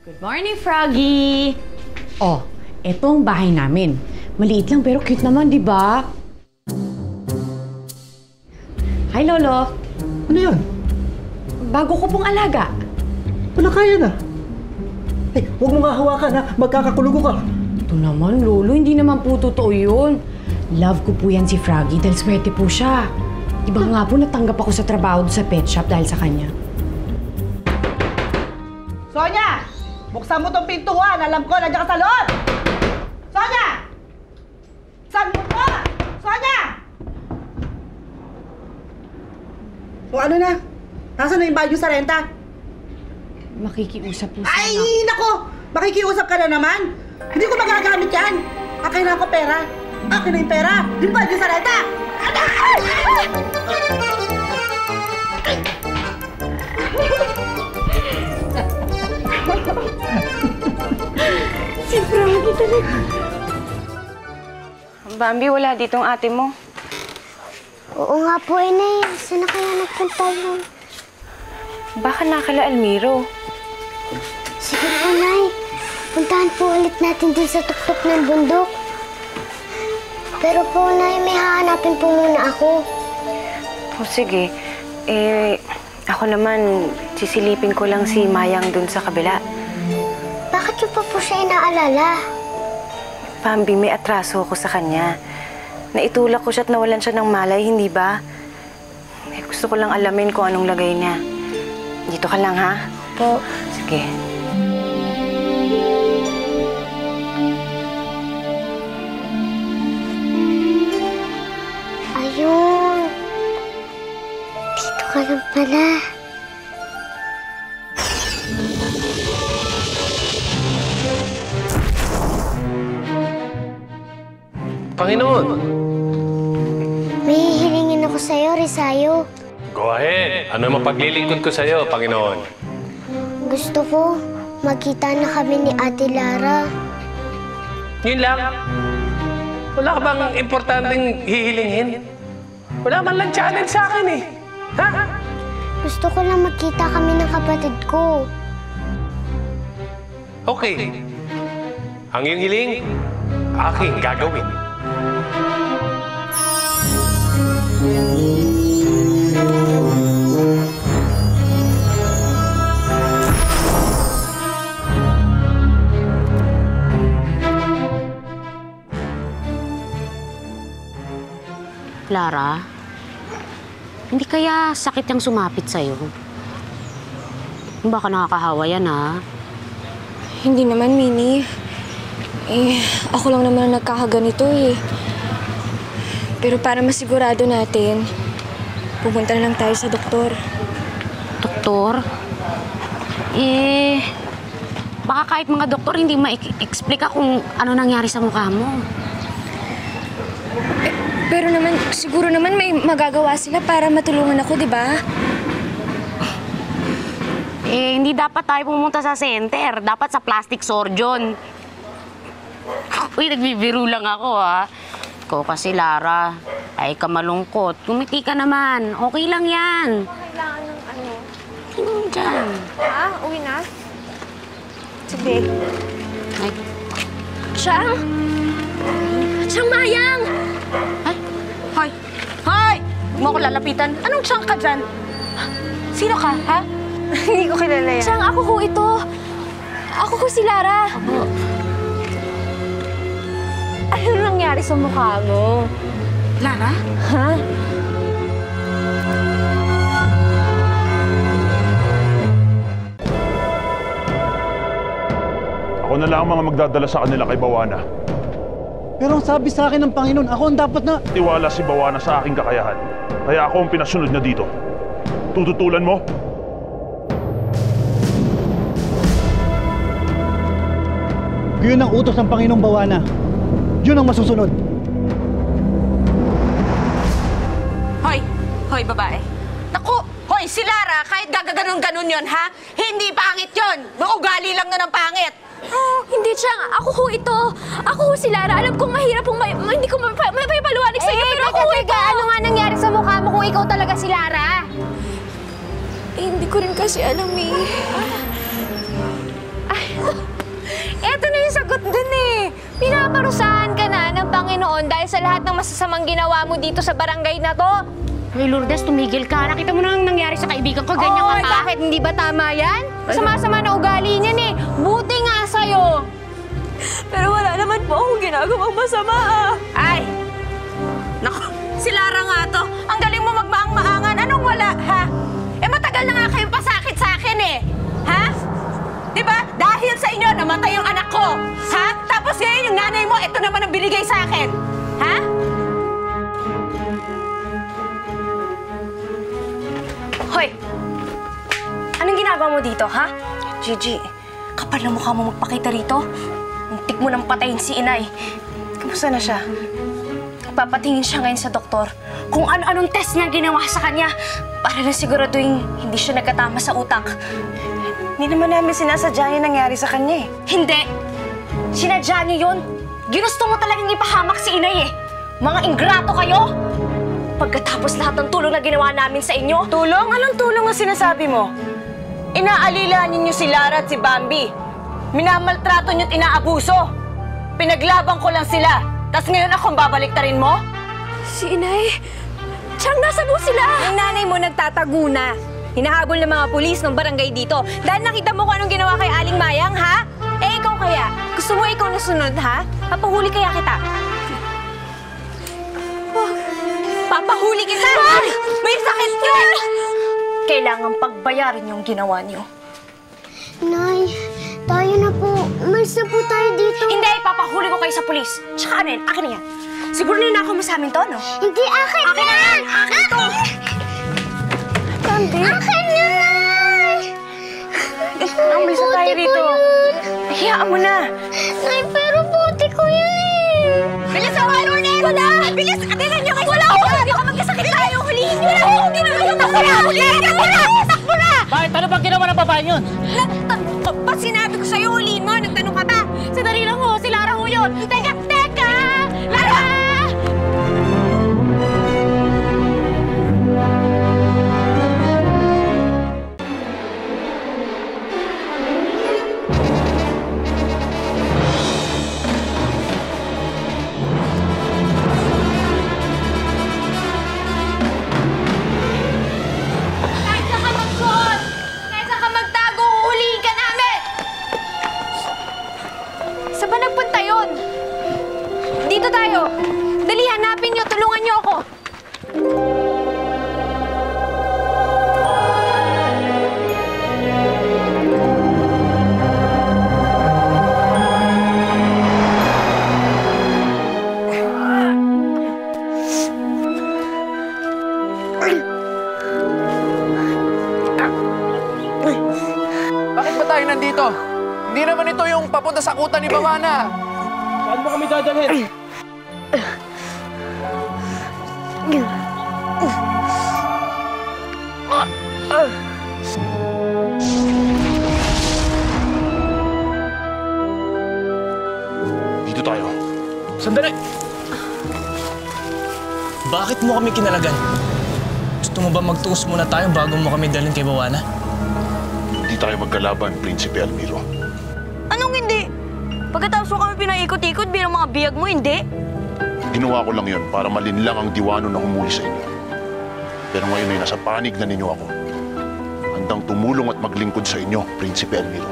Good morning, Froggy! Oh, eto ang bahay namin. Maliit lang pero cute naman, di ba? Hi, Lolo! Ano yan? Bago ko pong alaga. Wala kaya na. Ay, huwag mo nga hawakan ha. Magkakakulugo ka. Ito naman, Lolo. Hindi naman po totoo yun. Love ko po yan si Froggy dahil swerte po siya. Iba nga po natanggap ako sa trabaho sa pet shop dahil sa kanya. Sonia! Buksan mo tong pintuan! Alam ko, nandiyan ka sa loob! Sonia! Saan mo to? Sonia! O ano na? Nasaan na yung bayad sa renta? Makikiusap po siya. Ay, nako! Makikiusap ka na naman! Hindi ko magagamit yan! Akin na ako pera! Akin na yung pera! Yung bayad sa renta! Si Froggy talaga. Bambi, wala ditong ate mo. Oo nga po, Inay. Saan na kaya nagpunta yun? Baka nakala Almiro. Sige po, Nay. Puntahan po ulit natin din sa tuktok ng bundok. Pero po, Nay, may hahanapin po muna ako. O sige, ako naman, sisilipin ko lang si Mayang dun sa kabila. Bakit yung pa po siya inaalala? Bambi, may atraso ako sa kanya. Naitulak ko siya at nawalan siya ng malay, hindi ba? Gusto ko lang alamin kung anong lagay niya. Dito ka lang, ha? Po. Sige. Ayun. Dito ka lang pala. Panginoon! May hihilingin ako sa'yo, Rizayo. Go ahead. Ano mapaglilingkod ko sa'yo, Panginoon? Gusto ko magkita na kami ni Ate Lara. Yun lang. Wala ka bang importanteng hihilingin? Wala man lang challenge sa akin eh. Ha? Gusto ko lang magkita kami ng kapatid ko. Okay. Ang iyong hiling, aking gagawin. Lara, hindi kaya sakit yung sumapit sa'yo? Baka nakakahawa yan, ha? Hindi naman, Minnie. Ako lang naman ang nagkakaganito, eh. Pero para masigurado natin, pupunta na lang tayo sa doktor. Doktor? Baka kahit mga doktor hindi ma-explica kung ano nangyari sa mukha mo. Pero naman, siguro naman may magagawa sila para matulungan ako, di ba? Hindi dapat tayo pumunta sa center. Dapat sa plastic surgeon. Uy, nagbibiro lang ako, ha? Ikaw kasi, Lara, ay ka malungkot. Kumiti ka naman. Okay lang yan. Kailangan ng ano? Ano dyan? Ha? Uwi na? Sige. Ay. Siyang! Siyang Mayang! Ay. Hoy! Hoy! Huwag mo ako lalapitan. Anong siyang ka dyan? Sino ka, ha? Hindi ko kilala yan. Siyang, ako ho ito. Ako ho si Lara. Abo. Ano nangyari sa mukha mo? Lara? Ha? Ako na lang ang mga magdadala sa kanila kay Bawana. Pero ang sabi sa akin ng Panginoon, ako ang dapat na... Tiwala si Bawana sa aking kakayahan. Kaya ako ang pinasunod niya dito. Tututulan mo? Yun ang utos ng Panginoong Bawana. Yun ang masusunod. Hoy! Hoy, babae. Naku! Hoy, si Lara, kahit gagaganong-ganon yun, ha? Hindi pangit yun! Maugali lang na ng pangit! Oh, hindi, Chang. Ako ho ito. Ako ho si Lara. Alam kong mahirap kong hindi ko mapapaliwanag sa'yo, pero ako ho ito. Ano nga nangyari sa mukha mo kung ikaw talaga si Lara? Hindi ko rin kasi alam, eh. noon dahil sa lahat ng masasamang ginawa mo dito sa barangay na to. Hoy, Lourdes, tumigil ka. Nakita mo na ang nangyari sa kaibigan ko. Ganyan ka pa. Bakit? Hindi ba tama yan? Sama-sama na ugali niyan eh. Buti nga sa'yo. Pero wala naman po akong ginagawang masama ah. Ay! Naku, si Lara nga to. Ang galing mo magmaang-maangan. Anong wala, ha? Eh, matagal na nga kayong pasakit sa akin eh. Ha? Diba? Dahil sa inyo, namatay yung anak ko. Ha? Tapos ngayon, yung nanay mo, ito naman ang binigay sa akin. Ha? Hoy! Anong ginagawa mo dito, ha? Gigi, kapal na mukha mo magpakita rito. Muntik mo nang patayin si inay. Kamusta na siya? Papatingin siya ngayon sa doktor kung ano-anong test niya ginawa sa kanya para na siguraduhin hindi siya nagkatama sa utak. Hindi naman namin sinasadya yung nangyari sa kanya eh. Hindi! Sinadya niyo yun. Ginusto mo talagang ipahamak si inay eh. Mga ingrato kayo! Pagkatapos lahat ng tulong na ginawa namin sa inyo. Tulong? Anong tulong ang sinasabi mo? Inaalila ninyo si Lara at si Bambi. Minamaltrato niyo't inaabuso. Pinaglaban ko lang sila. Tapos ngayon akong babaliktarin mo? Si inay, tiyang nasa doon sila. Yung nanay mo nagtatago na. Hinahabol ng mga pulis ng barangay dito. Dahil nakita mo kung anong ginawa kay Aling Mayang, ha? Eh, ikaw kaya? Gusto mo ikaw nasunod, ha? Papahuli kaya kita? Papahuli kita! May sakit ka! Kailangan pagbayarin yung ginawa niyo. Nay, tayo na po. Umalis na po tayo dito. Hindi! Papahuli ko kayo sa pulis. Tsaka ano yan? Akin na yan. Siguro ninakaw mo sa amin to, no? Hindi, akin na! Yan! Akin to! Akin na, Nay! Umalis na tayo rito. Hayaan mo na. Nay, pero buti ko yun eh. Bilis ang Lourdes! Wala! Bilis! Atinan niyo kayo! Wala ako! Hindi ka magkasakit tayo! Hulihin niyo na! Wala akong ginawa yung takbo na! Hulihin niyo na! Takbo na! Bakit? Ano bang ginawa ng babae yun? Ba't sinabi ko sa'yo, huliin mo? Nagtanong ka ba? Sandali lang ho, si Lara ho yun. Teka! Teka! Lara! Kahit saan ka magsuot! Kahit saan ka magtago, huhulihin ka namin! Saan ba nagpunta yun? Dito tayo. Dali, hanapin niyo. Tulungan niyo ako. Bakit ba tayo nandito? Hindi naman ito yung papunta sa kuta ni Bawana. Saan mo kami dadalhin? Dito tayo. Sandali! Bakit mo kami kinalagan? Gusto mo ba magtuos muna tayo bago mo kami dalhin kay Bawana? Hindi tayo magkalaban, Prinsipe Almiro. Anong hindi? Pagkatapos mo kami pinaikot-ikot bilang mga biyag mo, hindi? Ginawa ko lang yon para malinlang ang diwano na humuli sa inyo. Pero ngayon ay nasa panig na ninyo ako. Handang tumulong at maglingkod sa inyo, Prinsipe Almiro.